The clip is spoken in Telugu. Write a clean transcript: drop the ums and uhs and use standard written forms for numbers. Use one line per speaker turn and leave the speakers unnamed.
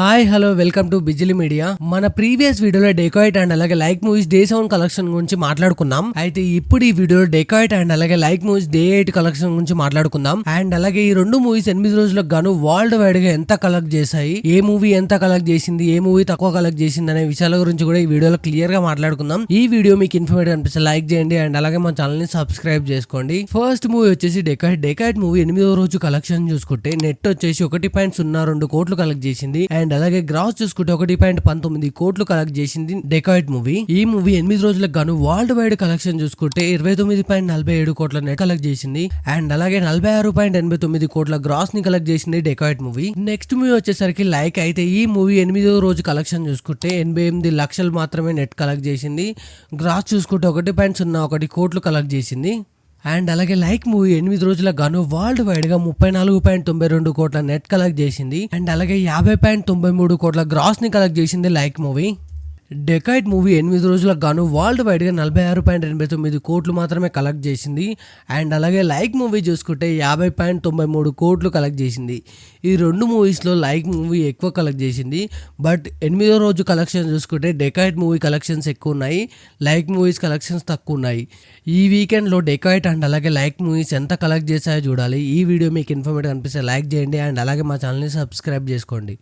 Hi hello welcome to Bijili media. మన ప్రీవియస్ వీడియోలో డెకాయిట్ అండ్ అలాగే లైక్ మూవీస్ డే 7 కలెక్షన్ గురించి మాట్లాడుకున్నాం. అయితే ఇప్పుడు ఈ వీడియోలో డెకాయిట్ అండ్ అలాగే లైక్ మూవీస్ డే 8 కలెక్షన్ గురించి మాట్లాడుకుందాం. అండ్ అలాగే ఈ రెండు మూవీస్ 8 రోజులకు గాను వరల్డ్ వైడ్ గా ఎంత కలెక్ట్ చేశాయి, ఏ మూవీ ఎంత కలెక్ట్ చేసింది, ఏ మూవీ తక్కువ కలెక్ట్ చేసింది అనే విషయాల గురించి కూడా ఈ వీడియోలో క్లియర్ గా మాట్లాడుకుందాం. ఈ వీడియో మీకు ఇన్ఫర్మేటివ్ అనిపిస్తే లైక్ చేయండి అండ్ అలాగే మన ఛానల్ ని సబ్స్క్రైబ్ చేసుకోండి. ఫస్ట్ మూవీ వచ్చేసి డెకాయిట్ మూవీ 8వ రోజు కలెక్షన్ చూసుకుంటే నెట్ వచ్చేసి 1.02 కోట్లు కలెక్ట్ చేసింది. అండ్ అలాగే గ్రాస్ చూసుకుంటే 1.19 కోట్లు కలెక్ట్ చేసింది డెకాయిట్ మూవీ. ఈ మూవీ 8 రోజులకు గాను వరల్డ్ వైడ్ కలెక్షన్ చూసుకుంటే 29.47 కోట్ల నెట్ కలెక్ట్ చేసింది. అండ్ అలాగే 46.89 కోట్ల గ్రాస్ ని కలెక్ట్ చేసింది డెకాయిట్ మూవీ. నెక్స్ట్ మూవీ వచ్చేసరికి లైక్. అయితే ఈ మూవీ 8వ రోజు కలెక్షన్ చూసుకుంటే 88 లక్షలు మాత్రమే నెట్ కలెక్ట్ చేసింది. గ్రాస్ చూసుకుంటే 1.01 కోట్లు కలెక్ట్ చేసింది. అండ్ అలాగే లైక్ మూవీ 8 రోజులకు గాను వరల్డ్ వైడ్ గా 34.92 కోట్ల నెట్ కలెక్ట్ చేసింది. అండ్ అలాగే 50.93 కోట్ల గ్రాస్ ని కలెక్ట్ చేసింది లైక్ మూవీ. డెకాయిట్ మూవీ 8 రోజులకు గాను వరల్డ్ వైడ్ గా 46.89 కోట్లు మాత్రమే కలెక్ట్ చేసింది. అండ్ అలాగే లైక్ మూవీ చూసుకుంటే 50.93 కోట్లు కలెక్ట్ చేసింది. ఈ రెండు మూవీస్ లో లైక్ మూవీ ఎక్కువ కలెక్ట్ చేసింది. బట్ 8వ రోజు కలెక్షన్ చూసుకుంటే డెకాయిట్ మూవీ కలెక్షన్స్ ఎక్కువ ఉన్నాయి, లైక్ మూవీస్ కలెక్షన్స్ తక్కువ ఉన్నాయి. ఈ వీకెండ్ లో డెకాయిట్ అండ్ అలాగే లైక్ మూవీస్ ఎంత కలెక్ట్ చేశాయో చూడాలి. ఈ వీడియో మీకు ఇన్ఫర్మేటివ్ అనిపిస్తే లైక్ చేయండి అండ్ అలాగే మా ఛానల్ ని సబ్స్క్రైబ్ చేసుకోండి.